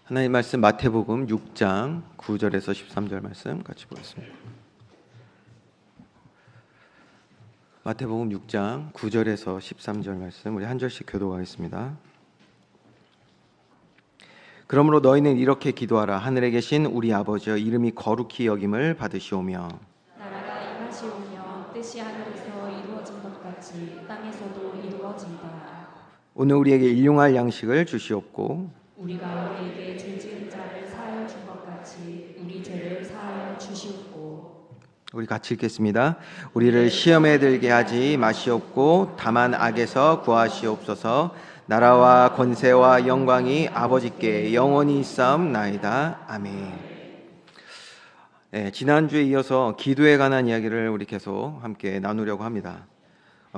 하나님 말씀 마태복음 6장 9절에서 13절 말씀 같이 보겠습니다. 마태복음 6장 9절에서 13절 말씀 우리 한 절씩 교독하겠습니다. 그러므로 너희는 이렇게 기도하라. 하늘에 계신 우리 아버지여, 이름이 거룩히 여김을 받으시오며 나라가 임하시오며 뜻이 하늘에서 이루어진 것 같이 땅에서도 이루어진다. 오늘 우리에게 일용할 양식을 주시옵고 우리가 우리에게 죄 지은 자를 사하여 준 것 같이 우리 죄를 사하여 주시옵고. 우리 같이 읽겠습니다. 우리를 시험에 들게 하지 마시옵고 다만 악에서 구하시옵소서. 나라와 권세와 영광이 아버지께 영원히 있사옵나이다. 아멘. 지난주에 이어서 기도에 관한 이야기를 우리 계속 함께 나누려고 합니다.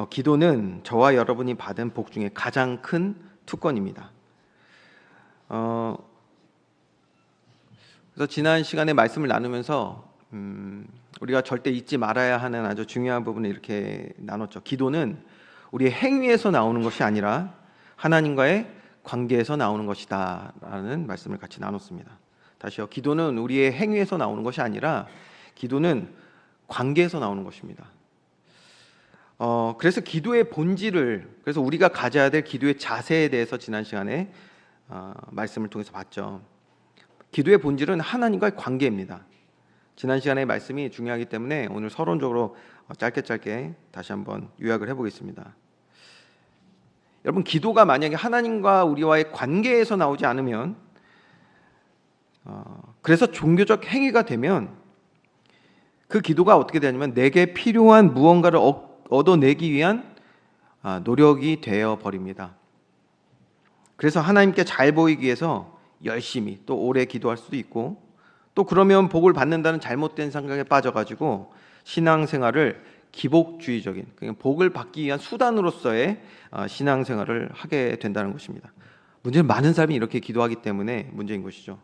기도는 저와 여러분이 받은 복 중에 가장 큰 특권입니다. 그래서 지난 시간에 말씀을 나누면서 우리가 절대 잊지 말아야 하는 아주 중요한 부분을 이렇게 나눴죠. 기도는 우리의 행위에서 나오는 것이 아니라 하나님과의 관계에서 나오는 것이다 라는 말씀을 같이 나눴습니다. 다시요. 기도는 우리의 행위에서 나오는 것이 아니라 기도는 관계에서 나오는 것입니다. 그래서 기도의 본질을, 그래서 우리가 가져야 될 기도의 자세에 대해서 지난 시간에 말씀을 통해서 봤죠. 기도의 본질은 하나님과의 관계입니다. 지난 시간의 말씀이 중요하기 때문에 오늘 서론적으로 짧게 다시 한번 요약을 해보겠습니다. 여러분, 기도가 만약에 하나님과 우리와의 관계에서 나오지 않으면, 그래서 종교적 행위가 되면 그 기도가 어떻게 되냐면 내게 필요한 무언가를 얻어내기 위한 노력이 되어 버립니다. 그래서 하나님께 잘 보이기 위해서 열심히 또 오래 기도할 수도 있고, 또 그러면 복을 받는다는 잘못된 생각에 빠져가지고 신앙생활을 기복주의적인, 그러니까 복을 받기 위한 수단으로서의 신앙생활을 하게 된다는 것입니다. 문제는 많은 사람이 이렇게 기도하기 때문에 문제인 것이죠.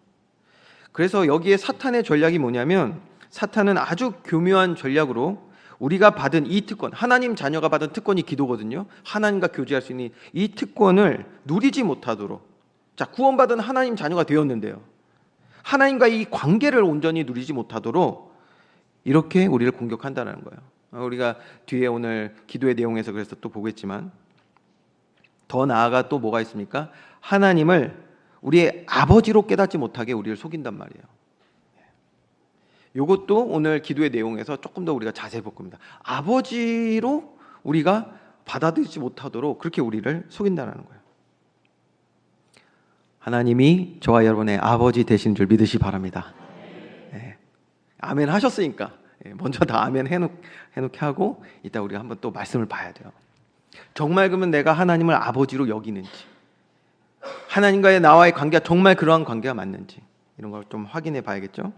그래서 여기에 사탄의 전략이 뭐냐면, 사탄은 아주 교묘한 전략으로 우리가 받은 이 특권, 하나님 자녀가 받은 특권이 기도거든요. 하나님과 교제할 수 있는 이 특권을 누리지 못하도록, 자, 구원받은 하나님 자녀가 되었는데요, 하나님과 이 관계를 온전히 누리지 못하도록 이렇게 우리를 공격한다는 거예요. 우리가 뒤에 오늘 기도의 내용에서 그래서 또 보겠지만, 더 나아가 또 뭐가 있습니까? 하나님을 우리의 아버지로 깨닫지 못하게 우리를 속인단 말이에요. 이것도 오늘 기도의 내용에서 조금 더 우리가 자세히 볼 겁니다. 아버지로 우리가 받아들이지 못하도록 그렇게 우리를 속인다는 거예요. 하나님이 저와 여러분의 아버지 되신 줄 믿으시 바랍니다. 네. 아멘 하셨으니까 먼저 다 아멘 해놓게 하고 이따 우리가 한번 또 말씀을 봐야 돼요. 정말 그러면 내가 하나님을 아버지로 여기는지, 하나님과의 나와의 관계가 정말 그러한 관계가 맞는지, 이런 걸 좀 확인해 봐야겠죠.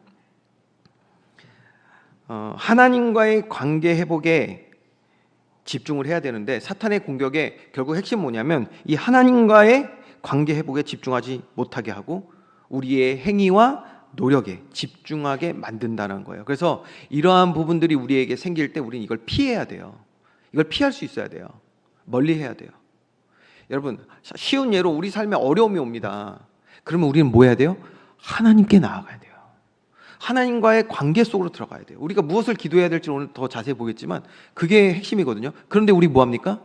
하나님과의 관계 회복에 집중을 해야 되는데, 사탄의 공격의 결국 핵심 뭐냐면 이 하나님과의 관계 회복에 집중하지 못하게 하고 우리의 행위와 노력에 집중하게 만든다는 거예요. 그래서 이러한 부분들이 우리에게 생길 때 우리는 이걸 피해야 돼요. 이걸 피할 수 있어야 돼요. 멀리 해야 돼요. 여러분, 쉬운 예로 우리 삶에 어려움이 옵니다. 그러면 우리는 뭐 해야 돼요? 하나님께 나아가야 돼요. 하나님과의 관계 속으로 들어가야 돼요. 우리가 무엇을 기도해야 될지 오늘 더 자세히 보겠지만 그게 핵심이거든요. 그런데 우리 뭐합니까?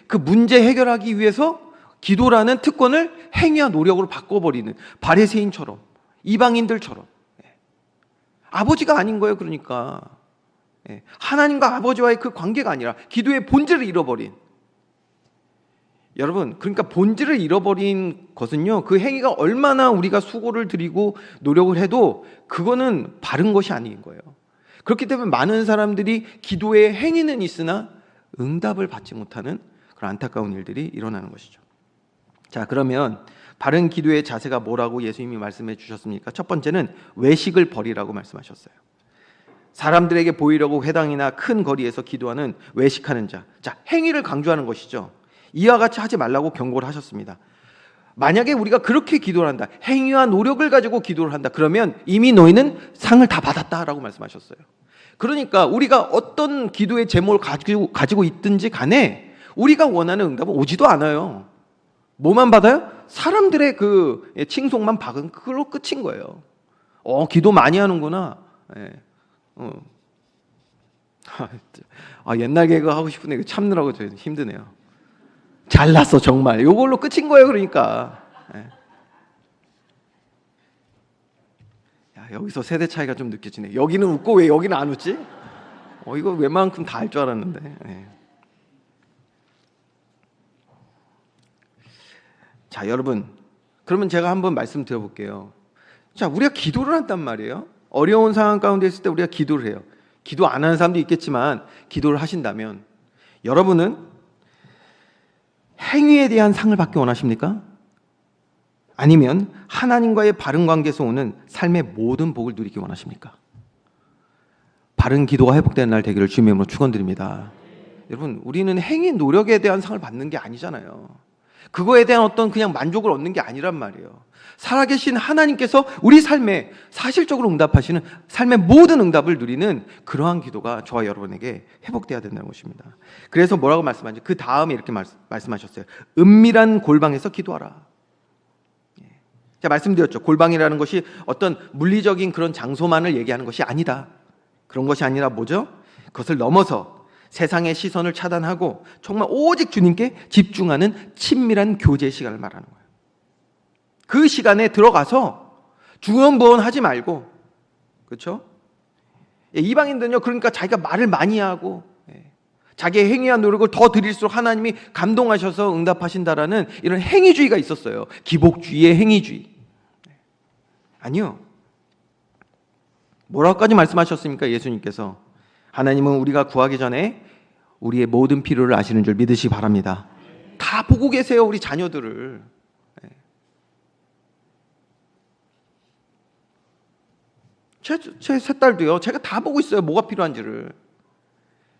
그 문제 해결하기 위해서 기도라는 특권을 행위와 노력으로 바꿔버리는 바리새인처럼, 이방인들처럼. 아버지가 아닌 거예요. 그러니까 하나님과 아버지와의 그 관계가 아니라 기도의 본질을 잃어버린, 여러분, 그러니까 본질을 잃어버린 것은요, 그 행위가 얼마나 우리가 수고를 들이고 노력을 해도 그거는 바른 것이 아닌 거예요. 그렇기 때문에 많은 사람들이 기도의 행위는 있으나 응답을 받지 못하는 그런 안타까운 일들이 일어나는 것이죠. 자, 그러면 바른 기도의 자세가 뭐라고 예수님이 말씀해 주셨습니까? 첫 번째는 외식을 버리라고 말씀하셨어요. 사람들에게 보이려고 회당이나 큰 거리에서 기도하는 외식하는 자, 행위를 강조하는 것이죠. 이와 같이 하지 말라고 경고를 하셨습니다. 만약에 우리가 그렇게 기도를 한다, 행위와 노력을 가지고 기도를 한다, 그러면 이미 너희는 상을 다 받았다라고 말씀하셨어요. 그러니까 우리가 어떤 기도의 제목을 가지고 있든지 간에 우리가 원하는 응답은 오지도 않아요. 뭐만 받아요? 사람들의 그 칭송만 받은 그걸로 끝인 거예요. 기도 많이 하는구나. 예. 옛날 개그 하고 싶은데 이거 참느라고 저 힘드네요. 잘났어 정말. 이걸로 끝인 거예요. 그러니까. 예. 야, 여기서 세대 차이가 좀 느껴지네. 여기는 웃고 왜 여기는 안 웃지? 이거 웬만큼 다 할 줄 알았는데. 예. 자, 여러분, 그러면 제가 한번 말씀드려볼게요. 자, 우리가 기도를 한단 말이에요. 어려운 상황 가운데 있을 때 우리가 기도를 해요. 기도 안 하는 사람도 있겠지만 기도를 하신다면 여러분은 행위에 대한 상을 받기 원하십니까? 아니면 하나님과의 바른 관계에서 오는 삶의 모든 복을 누리기 원하십니까? 바른 기도가 회복되는 날 되기를 주님의 이름으로 축원드립니다. 여러분, 우리는 행위 노력에 대한 상을 받는 게 아니잖아요. 그거에 대한 어떤 그냥 만족을 얻는 게 아니란 말이에요. 살아계신 하나님께서 우리 삶에 사실적으로 응답하시는 삶의 모든 응답을 누리는 그러한 기도가 저와 여러분에게 회복돼야 된다는 것입니다. 그래서 뭐라고 말씀하죠? 그 다음에 이렇게 말씀하셨어요. 은밀한 골방에서 기도하라. 제가 말씀드렸죠. 골방이라는 것이 어떤 물리적인 그런 장소만을 얘기하는 것이 아니다. 그런 것이 아니라 뭐죠? 그것을 넘어서 세상의 시선을 차단하고 정말 오직 주님께 집중하는 친밀한 교제 시간을 말하는 거예요. 그 시간에 들어가서 중언부언하지 말고, 그렇죠? 이방인들은요, 그러니까 자기가 말을 많이 하고 자기의 행위와 노력을 더 드릴수록 하나님이 감동하셔서 응답하신다라는 이런 행위주의가 있었어요. 기복주의의 행위주의. 아니요. 뭐라고까지 말씀하셨습니까? 예수님께서 하나님은 우리가 구하기 전에 우리의 모든 필요를 아시는 줄 믿으시기 바랍니다. 다 보고 계세요, 우리 자녀들을. 제 세 딸도요, 제가 다 보고 있어요, 뭐가 필요한지를.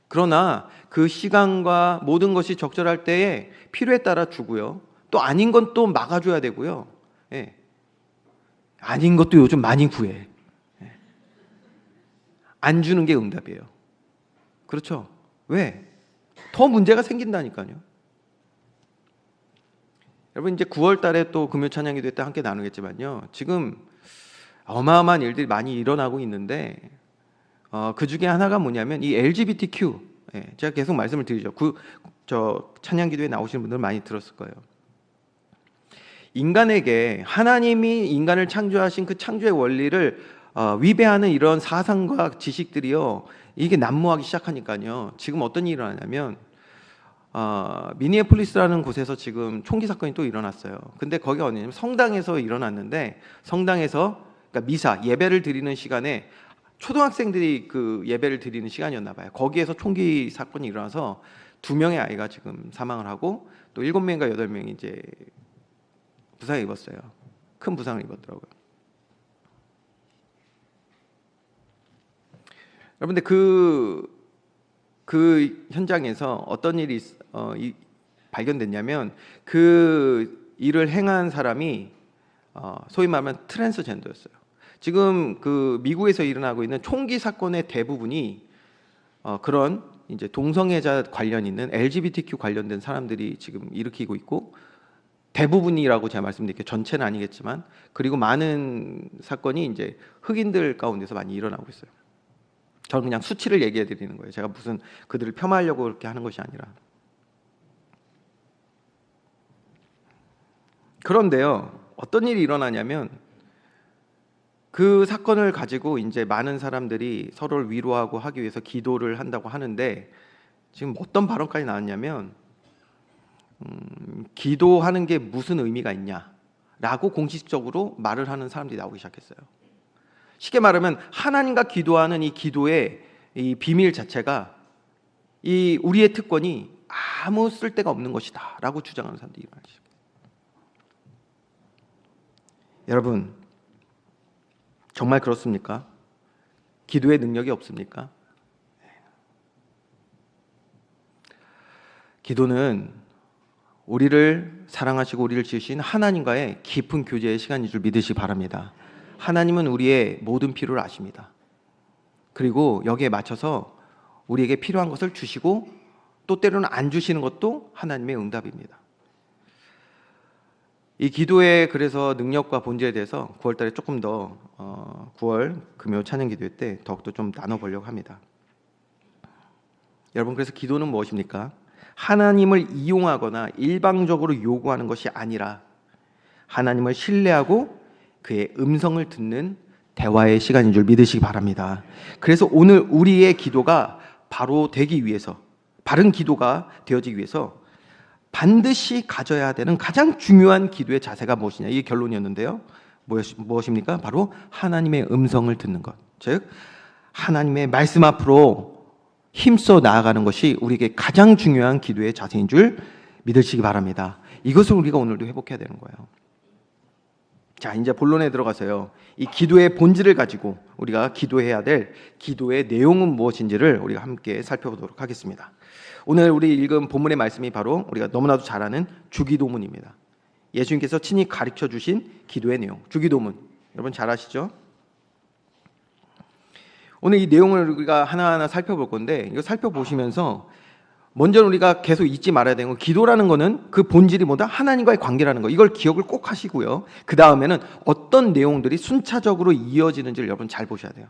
그러나 그 시간과 모든 것이 적절할 때에 필요에 따라 주고요, 또 아닌 건 또 막아줘야 되고요. 아닌 것도 요즘 많이 구해. 안 주는 게 응답이에요. 그렇죠? 왜? 더 문제가 생긴다니까요. 여러분, 이제 9월 달에 또 금요 찬양기도 때 함께 나누겠지만요, 지금 어마어마한 일들이 많이 일어나고 있는데 그 중에 하나가 뭐냐면 이 LGBTQ. 제가 계속 말씀을 드리죠. 저 찬양기도에 나오시는 분들 많이 들었을 거예요. 인간에게 하나님이 인간을 창조하신 그 창조의 원리를 위배하는 이런 사상과 지식들이요, 이게 난무하기 시작하니까요, 지금 어떤 일이 일어나냐면 미니애폴리스라는 곳에서 지금 총기 사건이 또 일어났어요. 근데 거기가 어디냐면 성당에서 일어났는데, 성당에서 그러니까 미사 예배를 드리는 시간에 초등학생들이 그 예배를 드리는 시간이었나 봐요. 거기에서 총기 사건이 일어나서 2명의 아이가 지금 사망을 하고 또 7명인가 8명이 이제 부상을 입었어요. 큰 부상을 입었더라고요. 여러분들 그 현장에서 어떤 일이 발견됐냐면, 그 일을 행한 사람이 소위 말하면 트랜스젠더였어요. 지금 그 미국에서 일어나고 있는 총기 사건의 대부분이 그런 이제 동성애자 관련 있는 LGBTQ 관련된 사람들이 지금 일으키고 있고, 대부분이라고 제가 말씀드릴게요. 전체는 아니겠지만, 그리고 많은 사건이 이제 흑인들 가운데서 많이 일어나고 있어요. 저는 그냥 수치를 얘기해 드리는 거예요. 제가 무슨 그들을 폄하하려고 그렇게 하는 것이 아니라. 그런데요, 어떤 일이 일어나냐면, 그 사건을 가지고 이제 많은 사람들이 서로를 위로하고 하기 위해서 기도를 한다고 하는데, 지금 어떤 발언까지 나왔냐면 기도하는 게 무슨 의미가 있냐라고 공식적으로 말을 하는 사람들이 나오기 시작했어요. 쉽게 말하면 하나님과 기도하는 이 기도의 이 비밀 자체가 이 우리의 특권이 아무 쓸데가 없는 것이다라고 주장하는 사람들이 일어나기 시작해요. 여러분, 정말 그렇습니까? 기도의 능력이 없습니까? 기도는 우리를 사랑하시고 우리를 지으신 하나님과의 깊은 교제의 시간인 줄 믿으시기 바랍니다. 하나님은 우리의 모든 필요를 아십니다. 그리고 여기에 맞춰서 우리에게 필요한 것을 주시고 또 때로는 안 주시는 것도 하나님의 응답입니다. 이 기도의 그래서 능력과 본질에 대해서 9월 달에 조금 더 9월 금요 찬양 기도회 때 더욱더 좀 나눠보려고 합니다. 여러분, 그래서 기도는 무엇입니까? 하나님을 이용하거나 일방적으로 요구하는 것이 아니라 하나님을 신뢰하고 그의 음성을 듣는 대화의 시간인 줄 믿으시기 바랍니다. 그래서 오늘 우리의 기도가 바로 되기 위해서, 바른 기도가 되어지기 위해서 반드시 가져야 되는 가장 중요한 기도의 자세가 무엇이냐, 이게 결론이었는데요. 무엇입니까? 바로 하나님의 음성을 듣는 것, 즉 하나님의 말씀 앞으로 힘써 나아가는 것이 우리에게 가장 중요한 기도의 자세인 줄 믿으시기 바랍니다. 이것을 우리가 오늘도 회복해야 되는 거예요. 자, 이제 본론에 들어가서요, 이 기도의 본질을 가지고 우리가 기도해야 될 기도의 내용은 무엇인지를 우리가 함께 살펴보도록 하겠습니다. 오늘 우리 읽은 본문의 말씀이 바로 우리가 너무나도 잘 아는 주기도문입니다. 예수님께서 친히 가르쳐 주신 기도의 내용, 주기도문. 여러분 잘 아시죠? 오늘 이 내용을 우리가 하나하나 살펴볼 건데, 이거 살펴보시면서 먼저 우리가 계속 잊지 말아야 되는 건, 기도라는 거는 그 본질이 뭐다? 하나님과의 관계라는 거. 이걸 기억을 꼭 하시고요. 그 다음에는 어떤 내용들이 순차적으로 이어지는지를 여러분 잘 보셔야 돼요.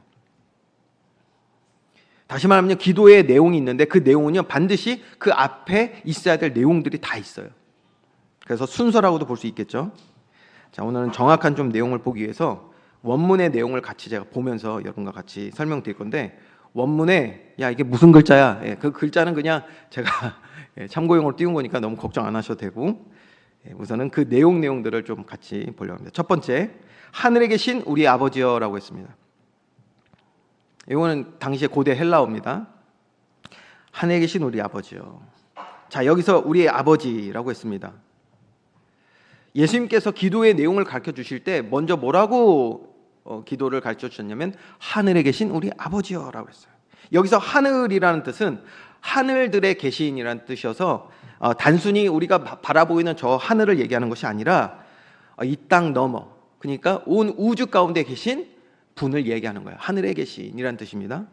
다시 말하면 기도의 내용이 있는데 그 내용은요, 반드시 그 앞에 있어야 될 내용들이 다 있어요. 그래서 순서라고도 볼 수 있겠죠. 자, 오늘은 정확한 좀 내용을 보기 위해서 원문의 내용을 같이 제가 보면서 여러분과 같이 설명드릴 건데, 원문에 야 이게 무슨 글자야? 그 글자는 그냥 제가 참고용으로 띄운 거니까 너무 걱정 안 하셔도 되고, 우선은 그 내용들을 좀 같이 보려고 합니다. 첫 번째, 하늘에 계신 우리 아버지여라고 했습니다. 이거는 당시의 고대 헬라어입니다. 하늘에 계신 우리 아버지여. 자, 여기서 우리의 아버지라고 했습니다. 예수님께서 기도의 내용을 가르쳐 주실 때 먼저 뭐라고 기도를 가르쳐 주셨냐면 하늘에 계신 우리 아버지여라고 했어요. 여기서 하늘이라는 뜻은 하늘들의 계신이라는 뜻이어서 단순히 우리가 바라보이는 저 하늘을 얘기하는 것이 아니라 이 땅 너머, 그러니까 온 우주 가운데 계신 분을 얘기하는 거예요. 하늘에 계신이라는 뜻입니다.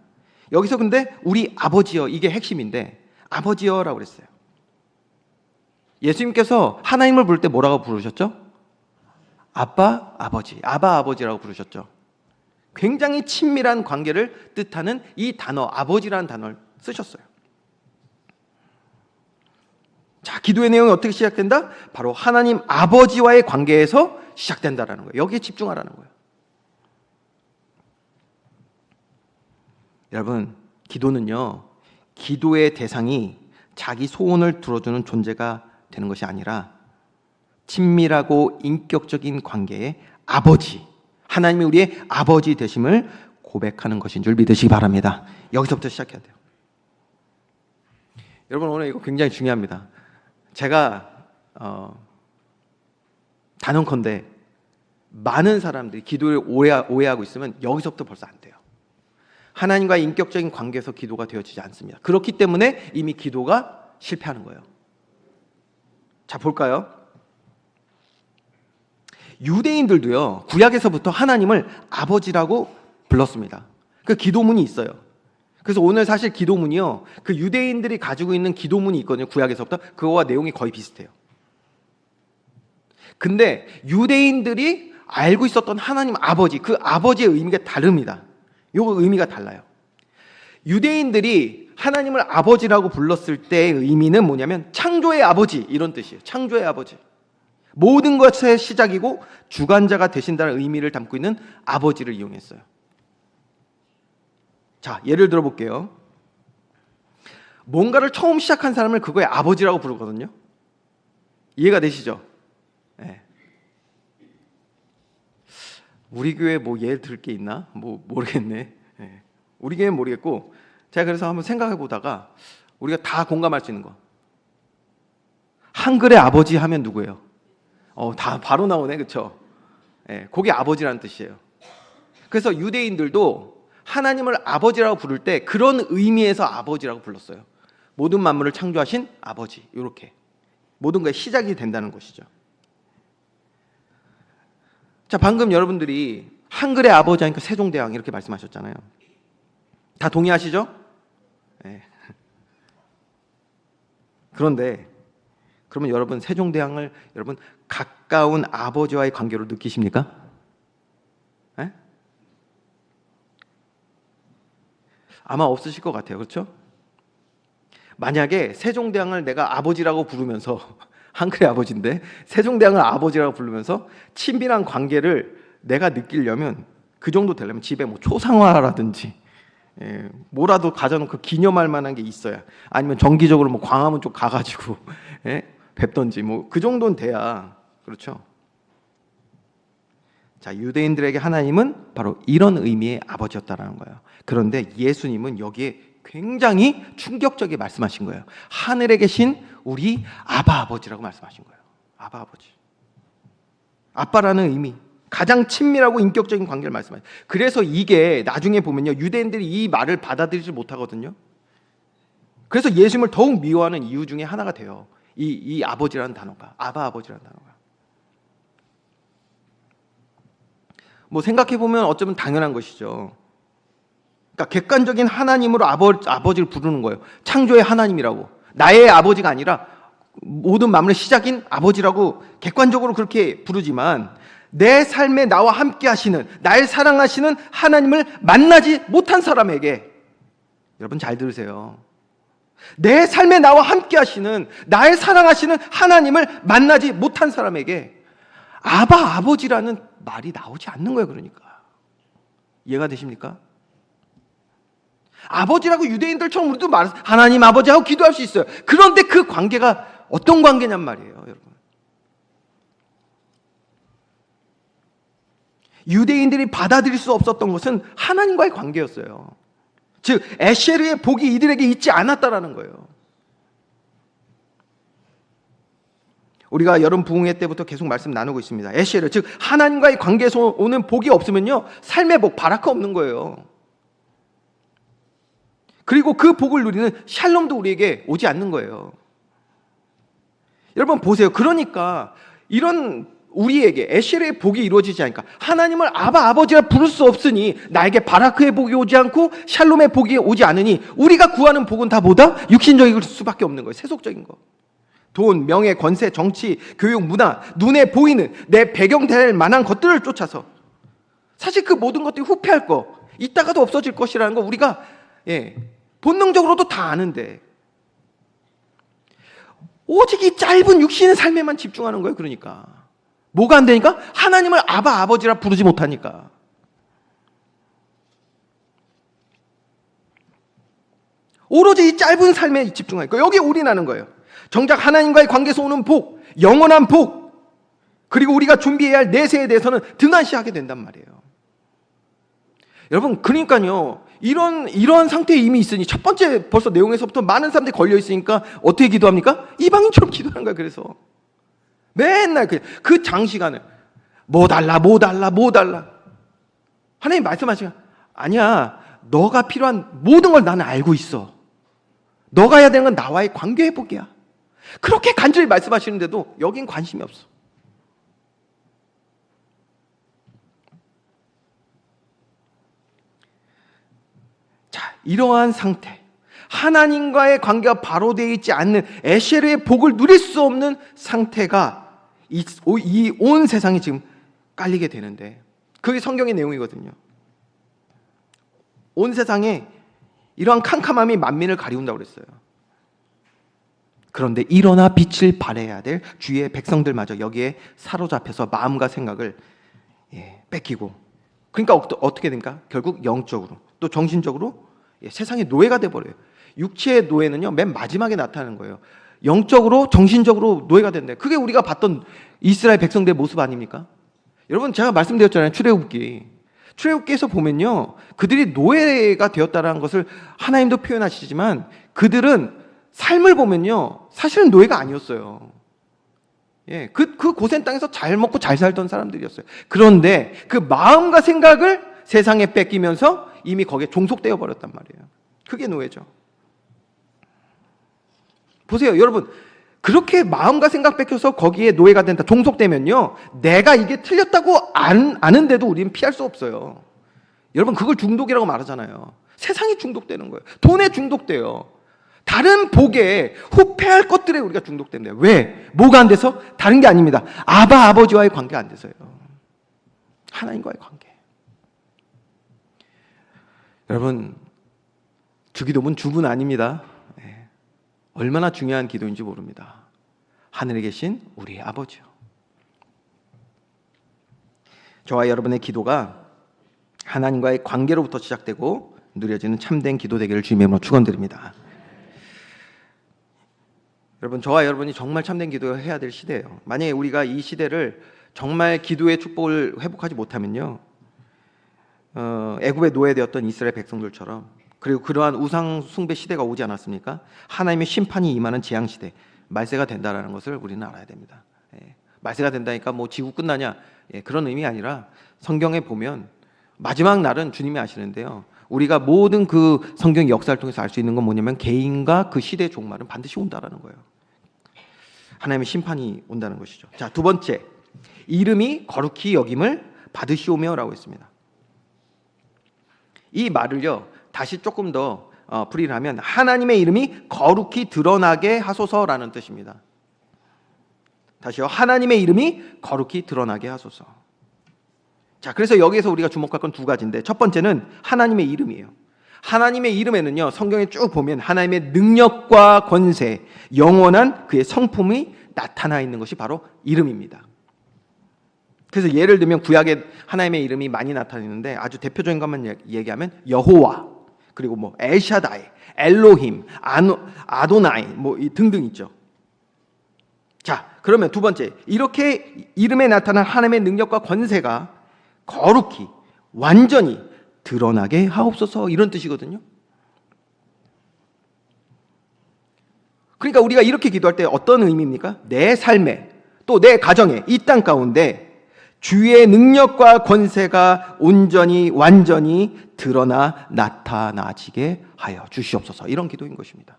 여기서 근데 우리 아버지여, 이게 핵심인데 아버지여라고 그랬어요. 예수님께서 하나님을 부를 때 뭐라고 부르셨죠? 아빠, 아버지, 아바 아버지라고 부르셨죠. 굉장히 친밀한 관계를 뜻하는 이 단어, 아버지라는 단어를 쓰셨어요. 자, 기도의 내용이 어떻게 시작된다? 바로 하나님 아버지와의 관계에서 시작된다라는 거예요. 여기에 집중하라는 거예요. 여러분, 기도는요, 기도의 대상이 자기 소원을 들어주는 존재가 되는 것이 아니라 친밀하고 인격적인 관계의 아버지, 하나님이 우리의 아버지 되심을 고백하는 것인 줄 믿으시기 바랍니다. 여기서부터 시작해야 돼요. 여러분, 오늘 이거 굉장히 중요합니다. 제가 단언컨대 많은 사람들이 기도를 오해하고 있으면 여기서부터 벌써 안 돼요. 하나님과의 인격적인 관계에서 기도가 되어지지 않습니다. 그렇기 때문에 이미 기도가 실패하는 거예요. 자, 볼까요? 유대인들도요, 구약에서부터 하나님을 아버지라고 불렀습니다. 그 기도문이 있어요. 그래서 오늘 사실 기도문이요, 그 유대인들이 가지고 있는 기도문이 있거든요. 구약에서부터. 그거와 내용이 거의 비슷해요. 근데 유대인들이 알고 있었던 하나님 아버지, 그 아버지의 의미가 다릅니다. 요 의미가 달라요. 유대인들이 하나님을 아버지라고 불렀을 때의 의미는 뭐냐면 창조의 아버지, 이런 뜻이에요. 창조의 아버지. 모든 것의 시작이고 주관자가 되신다는 의미를 담고 있는 아버지를 이용했어요. 자, 예를 들어 볼게요. 뭔가를 처음 시작한 사람을 그거의 아버지라고 부르거든요. 이해가 되시죠? 네. 우리 교회 뭐 예를 들 게 있나? 뭐 모르겠네. 네. 우리 교회는 모르겠고, 제가 그래서 한번 생각해 보다가 우리가 다 공감할 수 있는 거. 한글의 아버지 하면 누구예요? 다 바로 나오네, 그렇죠? 네, 그게 아버지라는 뜻이에요. 그래서 유대인들도 하나님을 아버지라고 부를 때 그런 의미에서 아버지라고 불렀어요. 모든 만물을 창조하신 아버지, 이렇게 모든 것의 시작이 된다는 것이죠. 자, 방금 여러분들이 한글의 아버지 하니까 세종대왕 이렇게 말씀하셨잖아요. 다 동의하시죠? 네. 그런데 그러면 여러분 세종대왕을 여러분 가까운 아버지와의 관계로 느끼십니까? 에? 아마 없으실 것 같아요. 그렇죠? 만약에 세종대왕을 내가 아버지라고 부르면서 한글의 아버지인데 세종대왕을 아버지라고 부르면서 친밀한 관계를 내가 느끼려면 그 정도 되려면 집에 뭐 초상화라든지 뭐라도 가져놓고 기념할 만한 게 있어야, 아니면 정기적으로 뭐 광화문 쪽 가가지고 뵙던지 뭐 그 정도는 돼야. 그렇죠? 자, 유대인들에게 하나님은 바로 이런 의미의 아버지였다라는 거예요. 그런데 예수님은 여기에 굉장히 충격적이게 말씀하신 거예요. 하늘에 계신 우리 아바 아버지라고 말씀하신 거예요. 아바 아버지. 아빠라는 의미, 가장 친밀하고 인격적인 관계를 말씀하셔요. 그래서 이게 나중에 보면요, 유대인들이 이 말을 받아들이지 못하거든요. 그래서 예수님을 더욱 미워하는 이유 중에 하나가 돼요. 이 아버지라는 단어가, 아바 아버지라는 단어가. 뭐 생각해 보면 어쩌면 당연한 것이죠. 그러니까 객관적인 하나님으로 아버지를 부르는 거예요. 창조의 하나님이라고. 나의 아버지가 아니라 모든 만물의 시작인 아버지라고 객관적으로 그렇게 부르지만, 내 삶에 나와 함께 하시는, 날 사랑하시는 하나님을 만나지 못한 사람에게, 여러분 잘 들으세요, 내 삶에 나와 함께 하시는, 나의 사랑하시는 하나님을 만나지 못한 사람에게 아바 아버지라는 말이 나오지 않는 거예요. 그러니까 이해가 되십니까? 아버지라고 유대인들처럼 우리도 하나님 아버지하고 기도할 수 있어요. 그런데 그 관계가 어떤 관계냔 말이에요, 여러분. 유대인들이 받아들일 수 없었던 것은 하나님과의 관계였어요. 즉 에쉐르의 복이 이들에게 있지 않았다라는 거예요. 우리가 여름 부흥회 때부터 계속 말씀 나누고 있습니다. 에쉐르, 즉 하나님과의 관계에서 오는 복이 없으면요, 삶의 복, 바라카 없는 거예요. 그리고 그 복을 누리는 샬롬도 우리에게 오지 않는 거예요. 여러분 보세요. 그러니까 이런 우리에게 에쉐르의 복이 이루어지지 않으니까, 하나님을 아바 아버지라 부를 수 없으니 나에게 바라크의 복이 오지 않고 샬롬의 복이 오지 않으니 우리가 구하는 복은 다 뭐다? 육신적일 수밖에 없는 거예요. 세속적인 거. 돈, 명예, 권세, 정치, 교육, 문화, 눈에 보이는 내 배경 될 만한 것들을 쫓아서, 사실 그 모든 것들이 후패할 거, 이따가도 없어질 것이라는 거 우리가 본능적으로도 다 아는데, 오직 이 짧은 육신의 삶에만 집중하는 거예요. 그러니까 뭐가 안 되니까? 하나님을 아바 아버지라 부르지 못하니까. 오로지 이 짧은 삶에 집중하니까 여기에 올인하는 거예요. 정작 하나님과의 관계에서 오는 복, 영원한 복, 그리고 우리가 준비해야 할 내세에 대해서는 등한시하게 된단 말이에요. 여러분 그러니까요, 이런 상태에 이미 있으니, 첫 번째 벌써 내용에서부터 많은 사람들이 걸려 있으니까 어떻게 기도합니까? 이방인처럼 기도하는 거예요. 그래서 맨날 그 장시간을 뭐 달라 하나님 말씀하시면, 아니야, 너가 필요한 모든 걸 나는 알고 있어. 너가 해야 되는 건 나와의 관계 회복이야. 그렇게 간절히 말씀하시는데도 여긴 관심이 없어. 자, 이러한 상태, 하나님과의 관계가 바로 되어 있지 않는 에쉐르의 복을 누릴 수 없는 상태가 이 온 세상이 지금 깔리게 되는데, 그게 성경의 내용이거든요. 온 세상에 이러한 캄캄함이 만민을 가리운다고 그랬어요. 그런데 일어나 빛을 발해야 될 주의 백성들마저 여기에 사로잡혀서 마음과 생각을 뺏기고, 그러니까 어떻게 됩니까? 결국 영적으로 또 정신적으로 세상의 노예가 돼버려요. 육체의 노예는요, 맨 마지막에 나타나는 거예요. 영적으로 정신적으로 노예가 된다. 그게 우리가 봤던 이스라엘 백성들의 모습 아닙니까? 여러분 제가 말씀드렸잖아요. 출애굽기에서 보면요, 그들이 노예가 되었다는 것을 하나님도 표현하시지만, 그들은 삶을 보면요 사실은 노예가 아니었어요. 그 고센 땅에서 잘 먹고 잘 살던 사람들이었어요. 그런데 그 마음과 생각을 세상에 뺏기면서 이미 거기에 종속되어 버렸단 말이에요. 그게 노예죠. 보세요, 여러분. 그렇게 마음과 생각 뺏겨서 거기에 노예가 된다, 종속되면요, 내가 이게 틀렸다고 아는데도 우리는 피할 수 없어요. 여러분 그걸 중독이라고 말하잖아요. 세상이 중독되는 거예요. 돈에 중독돼요. 다른 복에 후패할 것들에 우리가 중독됩니다. 왜? 뭐가 안 돼서? 다른 게 아닙니다. 아버지와의 관계가 안 돼서요. 하나님과의 관계. 여러분, 주기도문 주문 아닙니다. 얼마나 중요한 기도인지 모릅니다. 하늘에 계신 우리 아버지요. 저와 여러분의 기도가 하나님과의 관계로부터 시작되고 누려지는 참된 기도 되기를 주님의 이름으로 축원드립니다. 여러분, 저와 여러분이 정말 참된 기도를 해야 될 시대예요. 만약에 우리가 이 시대를 정말 기도의 축복을 회복하지 못하면요, 애굽에 노예되었던 이스라엘 백성들처럼, 그리고 그러한 우상 숭배 시대가 오지 않았습니까? 하나님의 심판이 임하는 재앙 시대, 말세가 된다라는 것을 우리는 알아야 됩니다. 말세가 된다니까 뭐 지구 끝나냐, 그런 의미 아니라 성경에 보면 마지막 날은 주님이 아시는데요, 우리가 모든 그 성경 역사를 통해서 알 수 있는 건 뭐냐면 개인과 그 시대의 종말은 반드시 온다라는 거예요. 하나님의 심판이 온다는 것이죠. 자, 두 번째, 이름이 거룩히 여김을 받으시오며라고 했습니다. 이 말을요, 다시 조금 더 풀이를 하면 하나님의 이름이 거룩히 드러나게 하소서라는 뜻입니다. 다시요, 하나님의 이름이 거룩히 드러나게 하소서. 자, 그래서 여기에서 우리가 주목할 건 두 가지인데, 첫 번째는 하나님의 이름이에요. 하나님의 이름에는요, 성경에 쭉 보면 하나님의 능력과 권세, 영원한 그의 성품이 나타나 있는 것이 바로 이름입니다. 그래서 예를 들면 구약에 하나님의 이름이 많이 나타나는데, 아주 대표적인 것만 얘기하면 여호와, 그리고 뭐 엘샤다이, 엘로힘, 아도나이 뭐 등등 있죠. 자, 그러면 두 번째, 이렇게 이름에 나타난 하나님의 능력과 권세가 거룩히 완전히 드러나게 하옵소서, 이런 뜻이거든요. 그러니까 우리가 이렇게 기도할 때 어떤 의미입니까? 내 삶에, 또 내 가정에, 이 땅 가운데 주의 능력과 권세가 온전히 완전히 드러나 나타나지게 하여 주시옵소서, 이런 기도인 것입니다.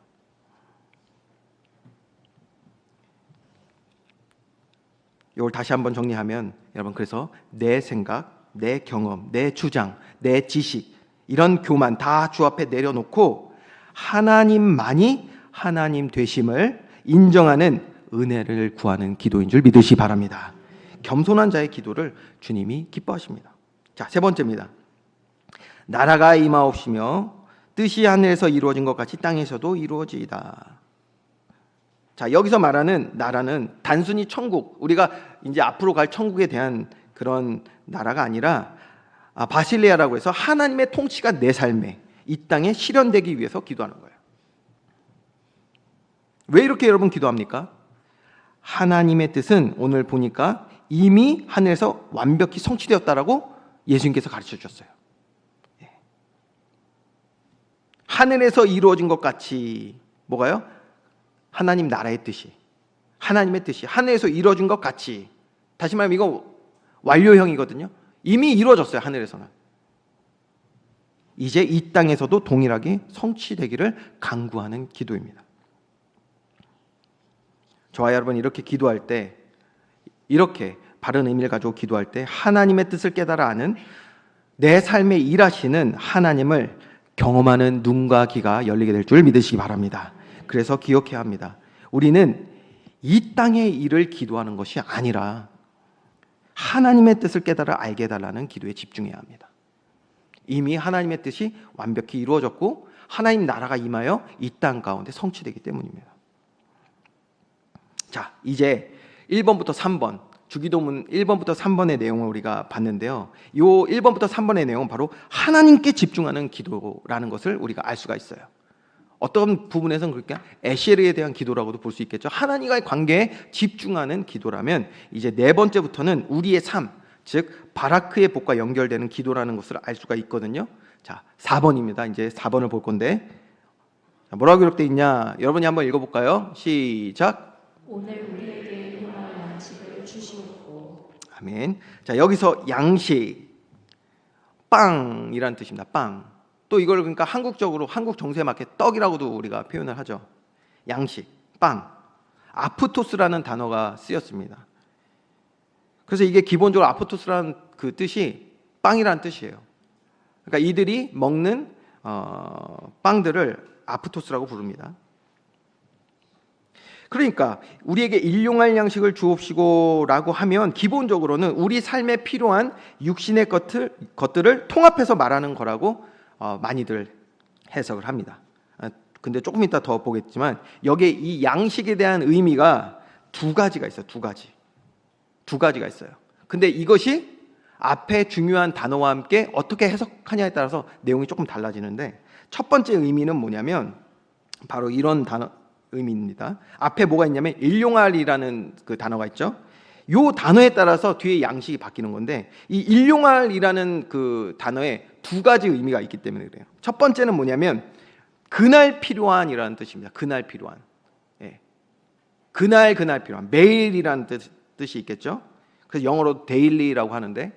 이걸 다시 한번 정리하면, 여러분, 그래서 내 생각, 내 경험, 내 주장, 내 지식, 이런 교만 다 주 앞에 내려놓고 하나님만이 하나님 되심을 인정하는 은혜를 구하는 기도인 줄 믿으시 바랍니다. 겸손한 자의 기도를 주님이 기뻐하십니다. 자, 세 번째입니다. 나라가 임하옵시며 뜻이 하늘에서 이루어진 것 같이 땅에서도 이루어지이다. 자, 여기서 말하는 나라는 단순히 천국, 우리가 이제 앞으로 갈 천국에 대한 그런 나라가 아니라 바실레아라고 해서 하나님의 통치가 내 삶에, 이 땅에 실현되기 위해서 기도하는 거예요. 왜 이렇게 여러분 기도합니까? 하나님의 뜻은 오늘 보니까 이미 하늘에서 완벽히 성취되었다라고 예수님께서 가르쳐 주셨어요. 하늘에서 이루어진 것 같이, 뭐가요? 하나님 나라의 뜻이, 하나님의 뜻이 하늘에서 이루어진 것 같이. 다시 말하면 이거 완료형이거든요. 이미 이루어졌어요, 하늘에서는. 이제 이 땅에서도 동일하게 성취되기를 간구하는 기도입니다. 저와 여러분, 이렇게 기도할 때, 이렇게 바른 의미를 가지고 기도할 때 하나님의 뜻을 깨달아 아는, 내 삶에 일하시는 하나님을 경험하는 눈과 귀가 열리게 될 줄 믿으시기 바랍니다. 그래서 기억해야 합니다. 우리는 이 땅의 일을 기도하는 것이 아니라 하나님의 뜻을 깨달아 알게 해달라는 기도에 집중해야 합니다. 이미 하나님의 뜻이 완벽히 이루어졌고 하나님 나라가 임하여 이 땅 가운데 성취되기 때문입니다. 자, 이제 1번부터 3번, 주기도문 1번부터 3번의 내용을 우리가 봤는데요, 이 1번부터 3번의 내용은 바로 하나님께 집중하는 기도라는 것을 우리가 알 수가 있어요. 어떤 부분에서는 그렇게 에셀에 대한 기도라고도 볼 수 있겠죠. 하나님과의 관계에 집중하는 기도라면, 이제 네 번째부터는 우리의 삶, 즉 바라크의 복과 연결되는 기도라는 것을 알 수가 있거든요. 자, 4번입니다. 이제 4번을 볼 건데, 뭐라고 기록되어 있냐, 여러분이 한번 읽어볼까요? 시작. 오늘 우리에게 일용할 양식을 주시옵고. 아멘. 자, 여기서 양식, 빵이라는 뜻입니다. 빵. 또 이걸 그러니까 한국적으로, 한국 정서에 맞게 떡이라고도 우리가 표현을 하죠. 양식, 빵. 아프토스라는 단어가 쓰였습니다. 그래서 이게 기본적으로 아프토스라는 그 뜻이 빵이라는 뜻이에요. 그러니까 이들이 먹는 빵들을 아프토스라고 부릅니다. 그러니까 우리에게 일용할 양식을 주옵시고라고 하면 기본적으로는 우리 삶에 필요한 육신의 것들을 통합해서 말하는 거라고 많이들 해석을 합니다. 근데 조금 이따 더 보겠지만 여기에 이 양식에 대한 의미가 두 가지가 있어요. 두 가지가 있어요. 근데 이것이 앞에 중요한 단어와 함께 어떻게 해석하냐에 따라서 내용이 조금 달라지는데, 첫 번째 의미는 뭐냐면 바로 이런 단어 의미입니다. 앞에 뭐가 있냐면 일용할이라는 그 단어가 있죠. 요 단어에 따라서 뒤에 양식이 바뀌는 건데, 이 일용할이라는 그 단어에 두 가지 의미가 있기 때문에 그래요. 첫 번째는 뭐냐면 그날 필요한이라는 뜻입니다. 그날 필요한. 예. 그날 필요한. 매일이라는 뜻이 있겠죠. 그래서 영어로 daily라고 하는데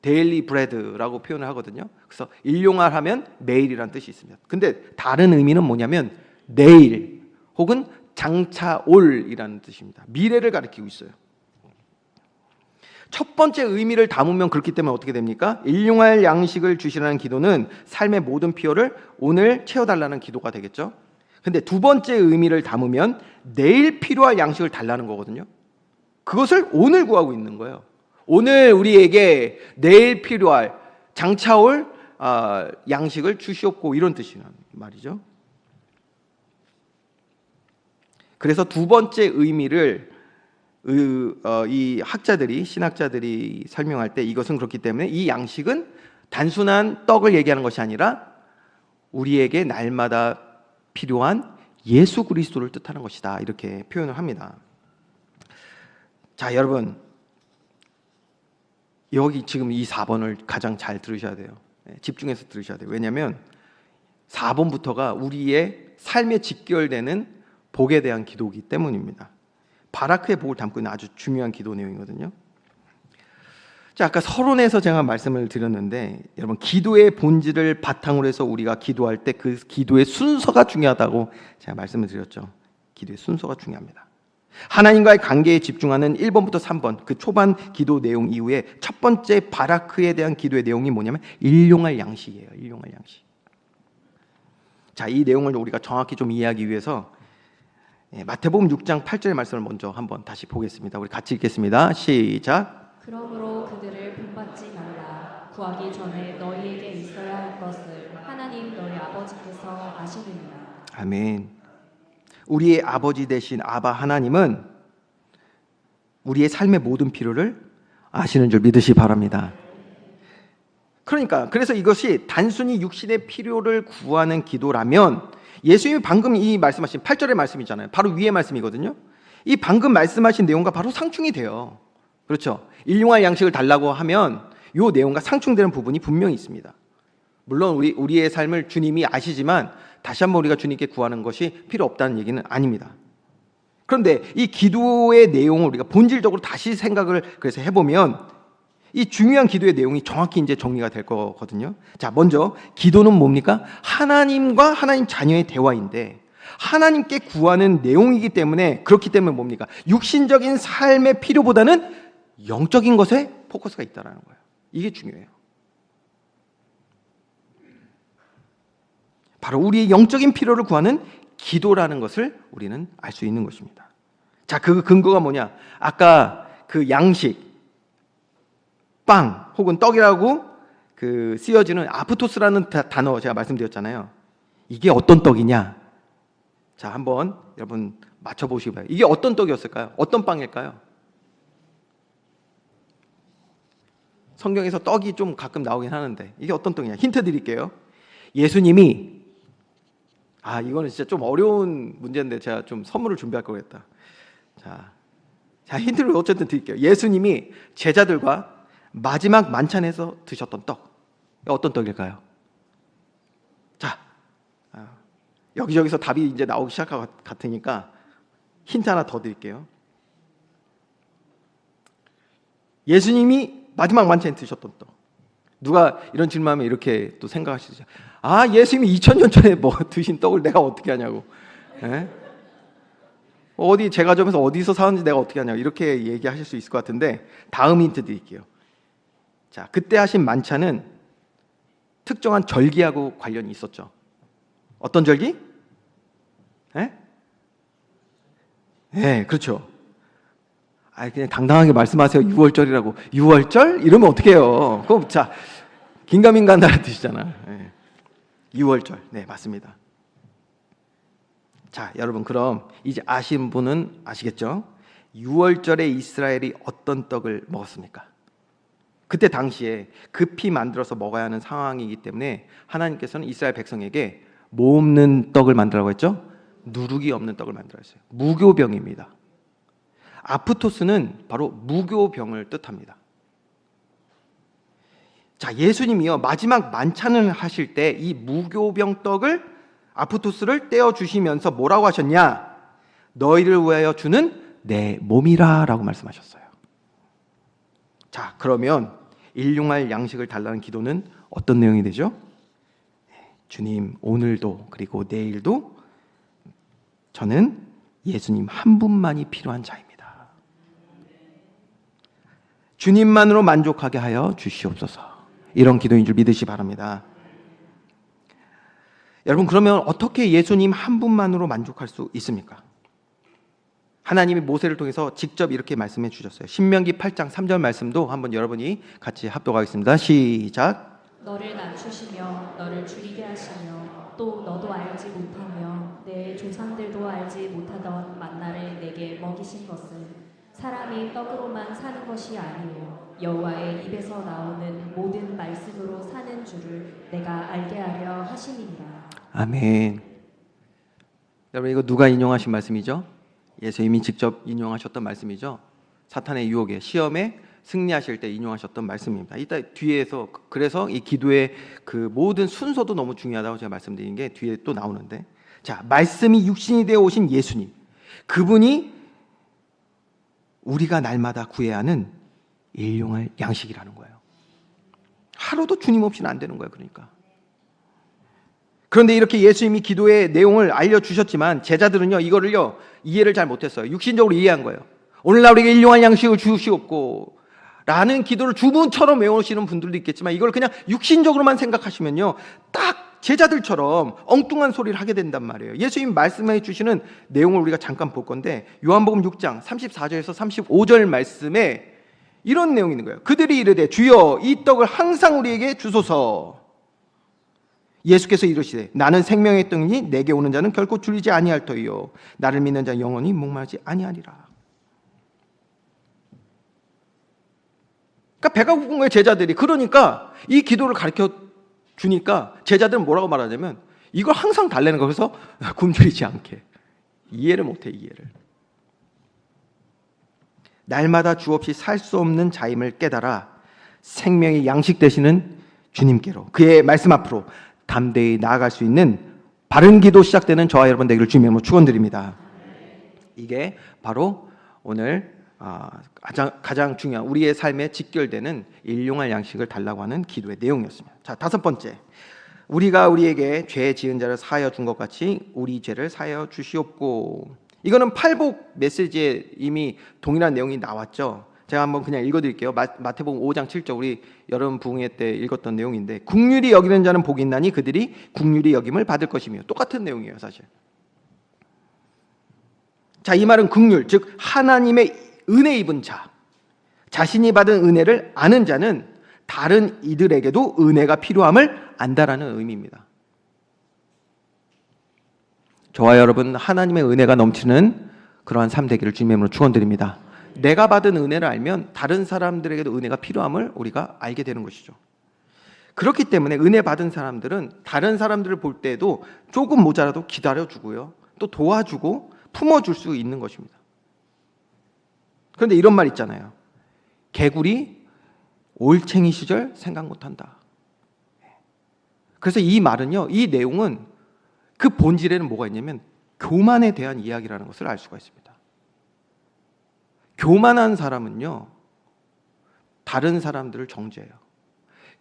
데일리 브레드라고 표현을 하거든요. 그래서 일용할 하면 매일이라는 뜻이 있습니다. 근데 다른 의미는 뭐냐면 내일 혹은 장차올이라는 뜻입니다. 미래를 가리키고 있어요. 첫 번째 의미를 담으면 그렇기 때문에 어떻게 됩니까? 일용할 양식을 주시라는 기도는 삶의 모든 필요를 오늘 채워달라는 기도가 되겠죠. 근데 두 번째 의미를 담으면 내일 필요할 양식을 달라는 거거든요. 그것을 오늘 구하고 있는 거예요. 오늘 우리에게 내일 필요할 장차올 양식을 주시옵고, 이런 뜻이란 말이죠. 그래서 두 번째 의미를 이 신학자들이 설명할 때 이것은 그렇기 때문에 이 양식은 단순한 떡을 얘기하는 것이 아니라 우리에게 날마다 필요한 예수 그리스도를 뜻하는 것이다, 이렇게 표현을 합니다. 자, 여러분, 여기 지금 이 4번을 가장 잘 들으셔야 돼요. 집중해서 들으셔야 돼요. 왜냐하면 4번부터가 우리의 삶에 직결되는 복에 대한 기도이기 때문입니다. 바라크의 복을 담고 있는 아주 중요한 기도 내용이거든요. 자, 아까 서론에서 제가 말씀을 드렸는데, 여러분, 기도의 본질을 바탕으로 해서 우리가 기도할 때 그 기도의 순서가 중요하다고 제가 말씀을 드렸죠. 기도의 순서가 중요합니다. 하나님과의 관계에 집중하는 1번부터 3번 그 초반 기도 내용 이후에 첫 번째 바라크에 대한 기도의 내용이 뭐냐면 일용할 양식이에요. 일용할 양식. 자, 이 내용을 우리가 정확히 좀 이해하기 위해서 마태복음 6장 8절의 말씀을 먼저 한번 다시 보겠습니다. 우리 같이 읽겠습니다. 시작. 그러므로 그들을 본받지 말라. 구하기 전에 너희에게 있어야 할 것을 하나님 너희 아버지께서 아시느니라. 아멘. 우리의 아버지 되신 아바 하나님은 우리의 삶의 모든 필요를 아시는 줄 믿으시 바랍니다. 그래서 이것이 단순히 육신의 필요를 구하는 기도라면, 예수님이 방금 이 말씀하신 8절의 말씀이잖아요. 바로 위의 말씀이거든요. 이 방금 말씀하신 내용과 바로 상충이 돼요. 그렇죠? 일용할 양식을 달라고 하면 이 내용과 상충되는 부분이 분명히 있습니다. 물론 우리의 삶을 주님이 아시지만 다시 한번 우리가 주님께 구하는 것이 필요 없다는 얘기는 아닙니다. 그런데 이 기도의 내용을 우리가 본질적으로 다시 생각을 그래서 해보면 이 중요한 기도의 내용이 정확히 이제 정리가 될 거거든요. 자, 먼저 기도는 뭡니까? 하나님과 하나님 자녀의 대화인데, 하나님께 구하는 내용이기 때문에, 그렇기 때문에 뭡니까? 육신적인 삶의 필요보다는 영적인 것에 포커스가 있다는 거예요. 이게 중요해요. 바로 우리의 영적인 필요를 구하는 기도라는 것을 우리는 알 수 있는 것입니다. 자, 그 근거가 뭐냐? 아까 그 양식, 빵 혹은 떡이라고 그 쓰여지는 아프토스라는 단어 제가 말씀드렸잖아요. 이게 어떤 떡이냐? 자, 한번 여러분 맞춰보시기 바랍니다. 이게 어떤 떡이었을까요? 어떤 빵일까요? 성경에서 떡이 좀 가끔 나오긴 하는데 이게 어떤 떡이냐? 힌트 드릴게요. 예수님이 이거는 진짜 좀 어려운 문제인데 제가 좀 선물을 준비할 거겠다. 자, 힌트를 어쨌든 드릴게요. 예수님이 제자들과 마지막 만찬에서 드셨던 떡, 어떤 떡일까요? 자, 여기저기서 답이 이제 나오기 시작할 것 같으니까 힌트 하나 더 드릴게요. 예수님이 마지막 만찬에 드셨던 떡. 누가 이런 질문하면 이렇게 또 생각하시죠. 예수님이 2000년 전에 뭐 드신 떡을 내가 어떻게 하냐고. 어디 제과점에서 어디서 사는지 내가 어떻게 하냐고 이렇게 얘기하실 수 있을 것 같은데, 다음 힌트 드릴게요. 자, 그때 하신 만찬은 특정한 절기하고 관련이 있었죠. 어떤 절기? 네, 그렇죠. 그냥 당당하게 말씀하세요. 6월절이라고. 6월절? 이러면 어떡해요. 그럼 자, 긴가민가한다는 뜻이잖아. 네. 6월절. 네, 맞습니다. 자, 여러분 그럼 이제 아시는 분은 아시겠죠? 6월절에 이스라엘이 어떤 떡을 먹었습니까? 그때 당시에 급히 만들어서 먹어야 하는 상황이기 때문에 하나님께서는 이스라엘 백성에게 뭐 없는 떡을 만들라고 했죠? 누룩이 없는 떡을 만들어 했어요. 무교병입니다. 아프토스는 바로 무교병을 뜻합니다. 자, 예수님이요 마지막 만찬을 하실 때 이 무교병 떡을 아프토스를 떼어 주시면서 뭐라고 하셨냐? 너희를 위하여 주는 내 몸이라라고 말씀하셨어요. 자, 그러면 일용할 양식을 달라는 기도는 어떤 내용이 되죠? 주님, 오늘도 그리고 내일도 저는 예수님 한 분만이 필요한 자입니다. 주님만으로 만족하게 하여 주시옵소서. 이런 기도인 줄 믿으시 바랍니다. 여러분, 그러면 어떻게 예수님 한 분만으로 만족할 수 있습니까? 하나님이 모세를 통해서 직접 이렇게 말씀해 주셨어요. 신명기 8장 3절 말씀도 한번 여러분이 같이 합독하겠습니다. 시작. 너를 낮추시며 너를 줄이게 하시며 또 너도 알지 못하며 내 조상들도 알지 못하던 만나를 내게 먹이신 것은 사람이 떡으로만 사는 것이 아니요 여호와의 입에서 나오는 모든 말씀으로 사는 줄을 내가 알게 하려 하심이니라. 아멘. 여러분, 이거 누가 인용하신 말씀이죠? 예수님이 직접 인용하셨던 말씀이죠. 사탄의 유혹에, 시험에 승리하실 때 인용하셨던 말씀입니다. 이따 뒤에서, 그래서 이 기도의 그 모든 순서도 너무 중요하다고 제가 말씀드린 게 뒤에 또 나오는데, 자, 말씀이 육신이 되어 오신 예수님, 그분이 우리가 날마다 구해야 하는 일용할 양식이라는 거예요. 하루도 주님 없이는 안 되는 거예요. 그러니까. 그런데 이렇게 예수님이 기도의 내용을 알려주셨지만 제자들은요, 이거를요 이해를 잘 못했어요. 육신적으로 이해한 거예요. 오늘날 우리에게 일용할 양식을 주시옵고 라는 기도를 주문처럼 외우시는 분들도 있겠지만, 이걸 그냥 육신적으로만 생각하시면요 딱 제자들처럼 엉뚱한 소리를 하게 된단 말이에요. 예수님 말씀해 주시는 내용을 우리가 잠깐 볼 건데, 요한복음 6장 34절에서 35절 말씀에 이런 내용이 있는 거예요. 그들이 이르되 주여 이 떡을 항상 우리에게 주소서. 예수께서 이르시되 나는 생명의 떡이니 내게 오는 자는 결코 줄이지 아니할 터이요 나를 믿는 자는 영원히 목마르지 아니하리라. 그러니까 배가 고픈 거예요, 제자들이. 그러니까 이 기도를 가르쳐 주니까 제자들은 뭐라고 말하냐면 이걸 항상 달래는 거예요. 그래서 굶주리지 않게. 이해를 못해, 이해를. 날마다 주 없이 살 수 없는 자임을 깨달아 생명의 양식 되시는 주님께로, 그의 말씀 앞으로 담대히 나아갈 수 있는 바른 기도 시작되는 저와 여러분 되기를 주님의 이름으로 축원드립니다. 이게 바로 오늘 가장 중요한 우리의 삶에 직결되는 일용할 양식을 달라고 하는 기도의 내용이었습니다. 자, 다섯 번째, 우리가 우리에게 죄 지은 자를 사하여 준 것 같이 우리 죄를 사하여 주시옵고. 이거는 팔복 메시지에 이미 동일한 내용이 나왔죠. 제가 한번 그냥 읽어드릴게요. 마태복음 5장 7절, 우리 여름 부흥회 때 읽었던 내용인데, 긍휼히 여기는 자는 복이 있나니 그들이 긍휼히 여김을 받을 것이며. 똑같은 내용이에요, 사실. 자, 이 말은 긍휼, 즉 하나님의 은혜 입은 자, 자신이 받은 은혜를 아는 자는 다른 이들에게도 은혜가 필요함을 안다라는 의미입니다. 저와 여러분, 하나님의 은혜가 넘치는 그러한 삶 되기를 주님의 이름으로 축원드립니다. 내가 받은 은혜를 알면 다른 사람들에게도 은혜가 필요함을 우리가 알게 되는 것이죠. 그렇기 때문에 은혜 받은 사람들은 다른 사람들을 볼 때에도 조금 모자라도 기다려주고요, 또 도와주고 품어줄 수 있는 것입니다. 그런데 이런 말 있잖아요. 개구리 올챙이 시절 생각 못한다. 그래서 이 말은요, 이 내용은 그 본질에는 뭐가 있냐면 교만에 대한 이야기라는 것을 알 수가 있습니다. 교만한 사람은요 다른 사람들을 정죄해요.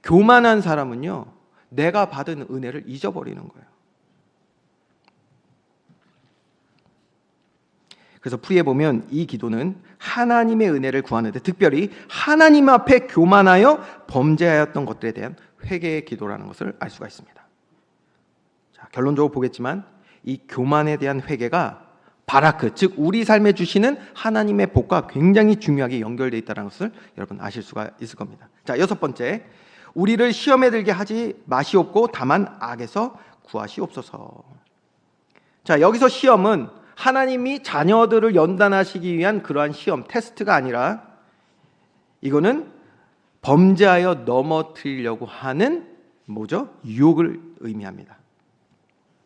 교만한 사람은요 내가 받은 은혜를 잊어버리는 거예요. 그래서 풀이해 보면 이 기도는 하나님의 은혜를 구하는데, 특별히 하나님 앞에 교만하여 범죄하였던 것들에 대한 회개의 기도라는 것을 알 수가 있습니다. 자, 결론적으로 보겠지만 이 교만에 대한 회개가 바라크, 즉 우리 삶에 주시는 하나님의 복과 굉장히 중요하게 연결되어 있다는 것을 여러분 아실 수가 있을 겁니다. 자, 여섯 번째, 우리를 시험에 들게 하지 마시옵고 다만 악에서 구하시옵소서. 자, 여기서 시험은 하나님이 자녀들을 연단하시기 위한 그러한 시험, 테스트가 아니라 이거는 범죄하여 넘어뜨리려고 하는 뭐죠? 유혹을 의미합니다.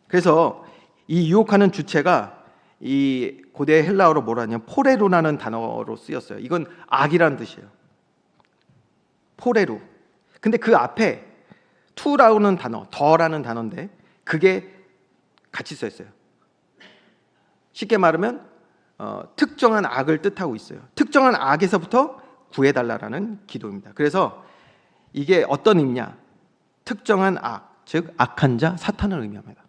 그래서 이 유혹하는 주체가 이 고대 헬라어로 뭐라 하냐면 포레루라는 단어로 쓰였어요. 이건 악이라는 뜻이에요. 포레루. 근데 그 앞에 투라는 단어, 더라는 단어인데 그게 같이 써 있어요. 쉽게 말하면 특정한 악을 뜻하고 있어요. 특정한 악에서부터 구해달라는 기도입니다. 그래서 이게 어떤 의미냐? 특정한 악, 즉 악한 자, 사탄을 의미합니다.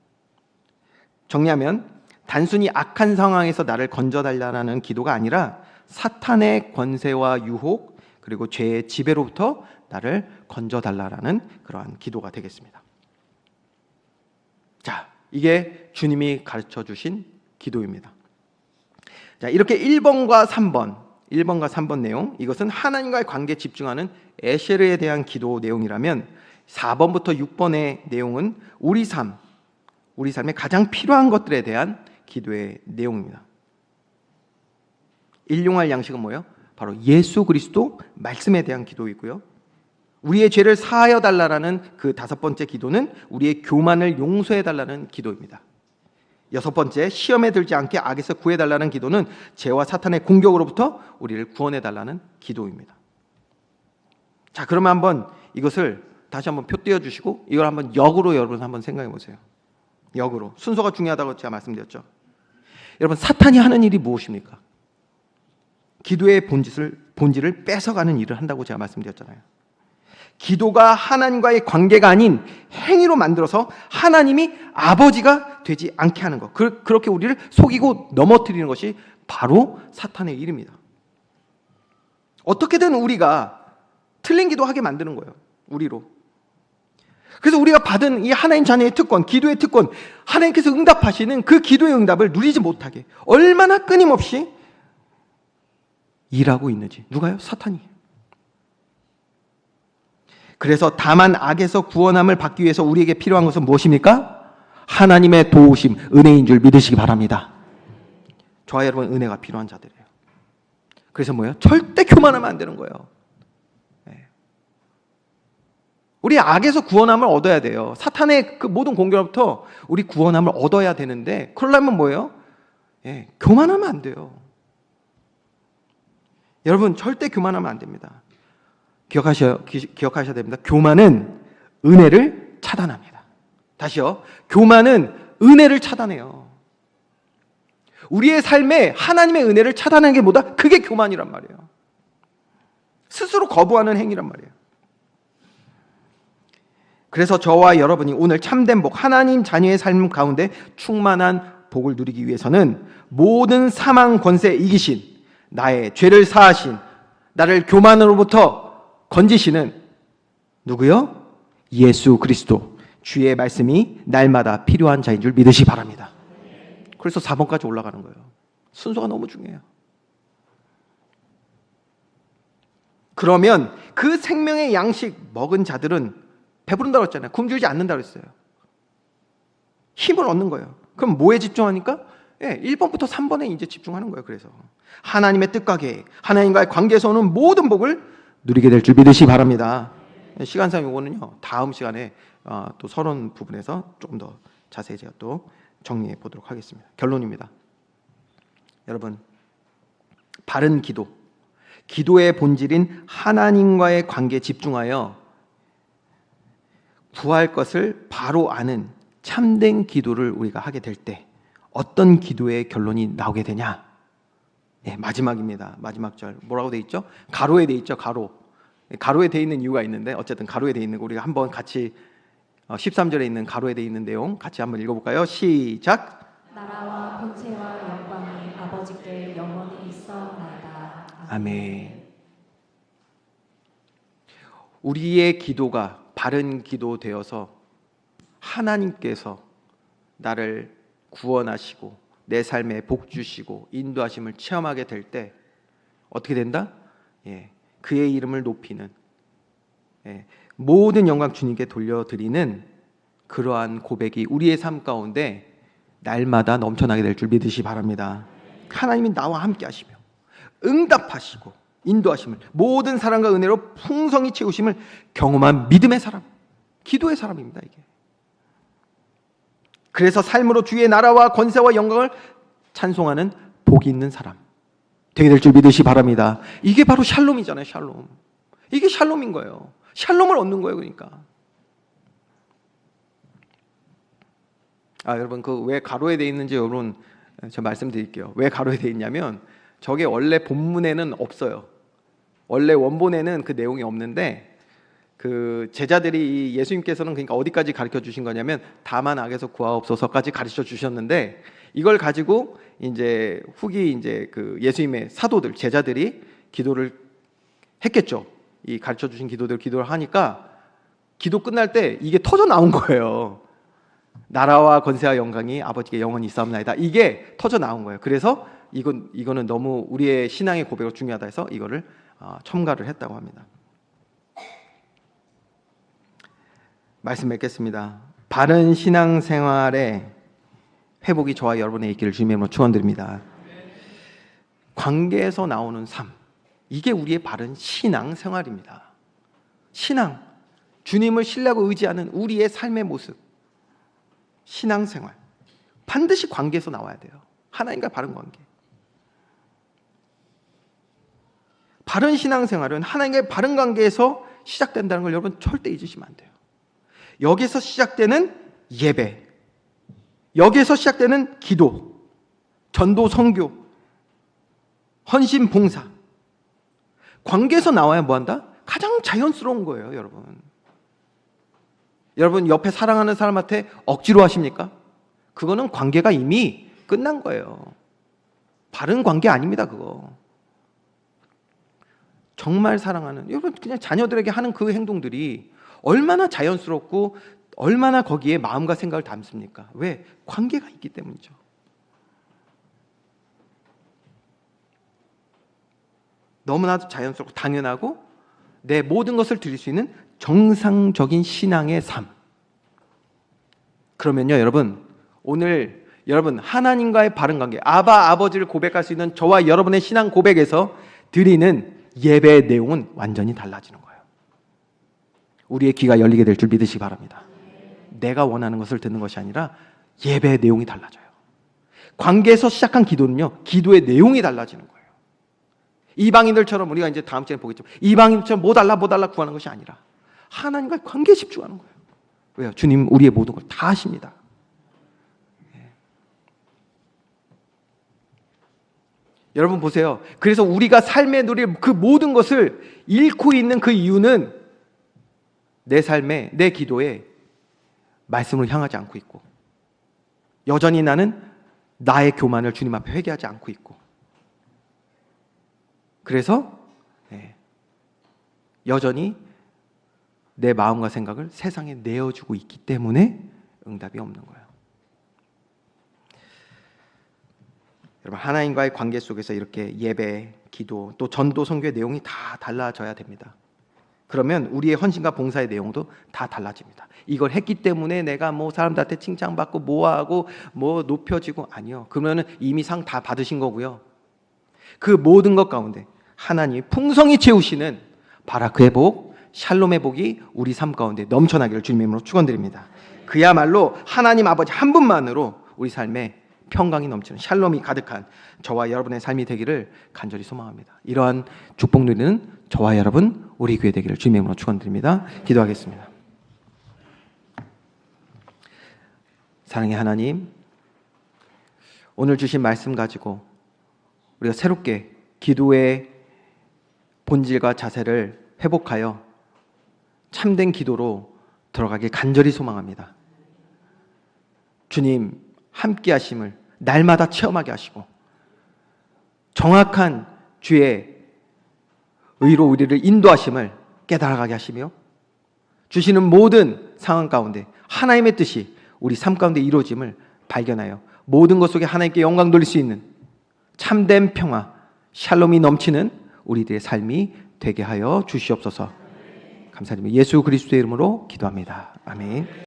정리하면 단순히 악한 상황에서 나를 건져달라는 기도가 아니라 사탄의 권세와 유혹 그리고 죄의 지배로부터 나를 건져달라는 그러한 기도가 되겠습니다. 자, 이게 주님이 가르쳐 주신 기도입니다. 자, 이렇게 1번과 3번 내용, 이것은 하나님과의 관계에 집중하는 에쉐르에 대한 기도 내용이라면 4번부터 6번의 내용은 우리 삶에 가장 필요한 것들에 대한 기도의 내용입니다. 일용할 양식은 뭐예요? 바로 예수 그리스도 말씀에 대한 기도이고요. 우리의 죄를 사하여 달라라는 그 5번째 기도는 우리의 교만을 용서해 달라는 기도입니다. 6번째, 시험에 들지 않게 악에서 구해 달라는 기도는 죄와 사탄의 공격으로부터 우리를 구원해 달라는 기도입니다. 자, 그러면 한번 이것을 다시 한번 표 띄워 주시고 이걸 한번 역으로 여러분 한번 생각해 보세요. 역으로. 순서가 중요하다고 제가 말씀드렸죠. 여러분, 사탄이 하는 일이 무엇입니까? 기도의 본질을 뺏어가는 일을 한다고 제가 말씀드렸잖아요. 기도가 하나님과의 관계가 아닌 행위로 만들어서 하나님이 아버지가 되지 않게 하는 것, 그렇게 우리를 속이고 넘어뜨리는 것이 바로 사탄의 일입니다. 어떻게든 우리가 틀린 기도하게 만드는 거예요. 우리로. 그래서 우리가 받은 이 하나님 자녀의 특권, 기도의 특권, 하나님께서 응답하시는 그 기도의 응답을 누리지 못하게 얼마나 끊임없이 일하고 있는지. 누가요? 사탄이. 그래서 다만 악에서 구원함을 받기 위해서 우리에게 필요한 것은 무엇입니까? 하나님의 도우심, 은혜인 줄 믿으시기 바랍니다. 저와 여러분, 은혜가 필요한 자들이에요. 그래서 뭐예요? 절대 교만하면 안 되는 거예요. 우리 악에서 구원함을 얻어야 돼요. 사탄의 그 모든 공격로부터 우리 구원함을 얻어야 되는데 그러려면 뭐예요? 교만하면 안 돼요. 여러분, 절대 교만하면 안 됩니다. 기억하셔야 됩니다. 교만은 은혜를 차단합니다. 다시요. 교만은 은혜를 차단해요. 우리의 삶에 하나님의 은혜를 차단하는 게 뭐다? 그게 교만이란 말이에요. 스스로 거부하는 행위란 말이에요. 그래서 저와 여러분이 오늘 참된 복, 하나님 자녀의 삶 가운데 충만한 복을 누리기 위해서는 모든 사망 권세 이기신, 나의 죄를 사하신, 나를 교만으로부터 건지시는 누구요? 예수 그리스도, 주의 말씀이 날마다 필요한 자인 줄 믿으시기 바랍니다. 그래서 4번까지 올라가는 거예요. 순서가 너무 중요해요. 그러면 그 생명의 양식 먹은 자들은 배부른다고 했잖아요. 굶주리지 않는다고 했어요. 힘을 얻는 거예요. 그럼 뭐에 집중하니까? 1번부터 3번에 이제 집중하는 거예요. 그래서 하나님의 뜻과 계획, 하나님과의 관계에서 오는 모든 복을 누리게 될 줄 믿으시기 바랍니다. 시간상 요거는요, 다음 시간에 또 서론 부분에서 조금 더 자세히 제가 또 정리해 보도록 하겠습니다. 결론입니다. 여러분, 바른 기도, 기도의 본질인 하나님과의 관계에 집중하여 구할 것을 바로 아는 참된 기도를 우리가 하게 될 때 어떤 기도의 결론이 나오게 되냐? 마지막입니다. 마지막 절 뭐라고 돼 있죠? 가로에 돼 있죠. 가로에 돼 있는 이유가 있는데 어쨌든 가로에 돼 있는 거 우리가 한번 같이 13절에 있는 가로에 돼 있는 내용 같이 한번 읽어볼까요? 시작. 나라와 권세와 영광이 아버지께 영원히 있어나이다. 아멘. 우리의 기도가 바른 기도 되어서 하나님께서 나를 구원하시고 내 삶에 복 주시고 인도하심을 체험하게 될 때 어떻게 된다? 그의 이름을 높이는, 모든 영광 주님께 돌려드리는 그러한 고백이 우리의 삶 가운데 날마다 넘쳐나게 될 줄 믿으시 바랍니다. 하나님이 나와 함께 하시며 응답하시고 인도하심을, 모든 사랑과 은혜로 풍성히 채우심을 경험한 믿음의 사람, 기도의 사람입니다. 이게. 그래서 삶으로 주의 나라와 권세와 영광을 찬송하는 복이 있는 사람 되게 될 줄 믿으시 바랍니다. 이게 바로 샬롬이잖아요. 샬롬. 이게 샬롬인 거예요. 샬롬을 얻는 거예요. 그러니까. 여러분, 그 왜 가로에 돼 있는지 여러분 저 말씀드릴게요. 왜 가로에 돼 있냐면 저게 원래 본문에는 없어요. 원래 원본에는 그 내용이 없는데 그 제자들이 예수님께서는 그러니까 어디까지 가르쳐 주신 거냐면 다만 악에서 구하옵소서까지 가르쳐 주셨는데 이걸 가지고 이제 후기 이제 그 예수님의 사도들 제자들이 기도를 했겠죠. 이 가르쳐 주신 기도를 하니까 기도 끝날 때 이게 터져 나온 거예요. 나라와 권세와 영광이 아버지께 영원히 있사옵나이다. 이게 터져 나온 거예요. 그래서 이거는 너무 우리의 신앙의 고백으로 중요하다 해서 이거를 첨가를 했다고 합니다. 말씀 맺겠습니다. 바른 신앙생활의 회복이 저와 여러분의 있기를 주님의 이름으로 축원드립니다. 관계에서 나오는 삶, 이게 우리의 바른 신앙생활입니다. 신앙, 주님을 신뢰하고 의지하는 우리의 삶의 모습, 신앙생활 반드시 관계에서 나와야 돼요. 하나님과 바른 관계. 바른 신앙생활은 하나님과의 바른 관계에서 시작된다는 걸 여러분 절대 잊으시면 안 돼요. 여기서 시작되는 예배, 여기에서 시작되는 기도, 전도, 선교, 헌신, 봉사, 관계에서 나와야 뭐한다? 가장 자연스러운 거예요. 여러분 옆에 사랑하는 사람한테 억지로 하십니까? 그거는 관계가 이미 끝난 거예요. 바른 관계 아닙니다. 그거. 정말 사랑하는, 여러분 그냥 자녀들에게 하는 그 행동들이 얼마나 자연스럽고 얼마나 거기에 마음과 생각을 담습니까? 왜? 관계가 있기 때문이죠. 너무나도 자연스럽고 당연하고 내 모든 것을 드릴 수 있는 정상적인 신앙의 삶. 그러면요 여러분, 오늘 여러분 하나님과의 바른 관계, 아버지를 고백할 수 있는 저와 여러분의 신앙 고백에서 드리는 예배의 내용은 완전히 달라지는 거예요. 우리의 귀가 열리게 될 줄 믿으시기 바랍니다. 내가 원하는 것을 듣는 것이 아니라 예배의 내용이 달라져요. 관계에서 시작한 기도는요, 기도의 내용이 달라지는 거예요. 이방인들처럼, 우리가 이제 다음 시간에 보겠지만 이방인들처럼 뭐 달라 구하는 것이 아니라 하나님과의 관계에 집중하는 거예요. 왜요? 주님 우리의 모든 걸 다 아십니다. 여러분 보세요. 그래서 우리가 삶에 누릴 그 모든 것을 잃고 있는 그 이유는 내 삶에, 내 기도에 말씀을 향하지 않고 있고, 여전히 나는 나의 교만을 주님 앞에 회개하지 않고 있고, 그래서 여전히 내 마음과 생각을 세상에 내어주고 있기 때문에 응답이 없는 거예요. 여러분 하나님과의 관계 속에서 이렇게 예배, 기도, 또 전도, 선교의 내용이 다 달라져야 됩니다. 그러면 우리의 헌신과 봉사의 내용도 다 달라집니다. 이걸 했기 때문에 내가 뭐 사람들한테 칭찬받고 뭐하고 뭐 높여지고, 아니요. 그러면은 이미 상 다 받으신 거고요. 그 모든 것 가운데 하나님이 풍성히 채우시는 바라크의 복, 샬롬의 복이 우리 삶 가운데 넘쳐나기를 주님의 이름으로 축원드립니다. 그야말로 하나님 아버지 한 분만으로 우리 삶에 평강이 넘치는 샬롬이 가득한 저와 여러분의 삶이 되기를 간절히 소망합니다. 이러한 축복 누리는 저와 여러분, 우리 교회 되기를 주님의 이름으로 축원드립니다. 기도하겠습니다. 사랑의 하나님, 오늘 주신 말씀 가지고 우리가 새롭게 기도의 본질과 자세를 회복하여 참된 기도로 들어가길 간절히 소망합니다. 주님 함께 하심을 날마다 체험하게 하시고 정확한 주의 의로 우리를 인도하심을 깨달아가게 하시며 주시는 모든 상황 가운데 하나님의 뜻이 우리 삶 가운데 이루어짐을 발견하여 모든 것 속에 하나님께 영광 돌릴 수 있는 참된 평화, 샬롬이 넘치는 우리들의 삶이 되게 하여 주시옵소서. 감사드리며 예수 그리스도의 이름으로 기도합니다. 아멘.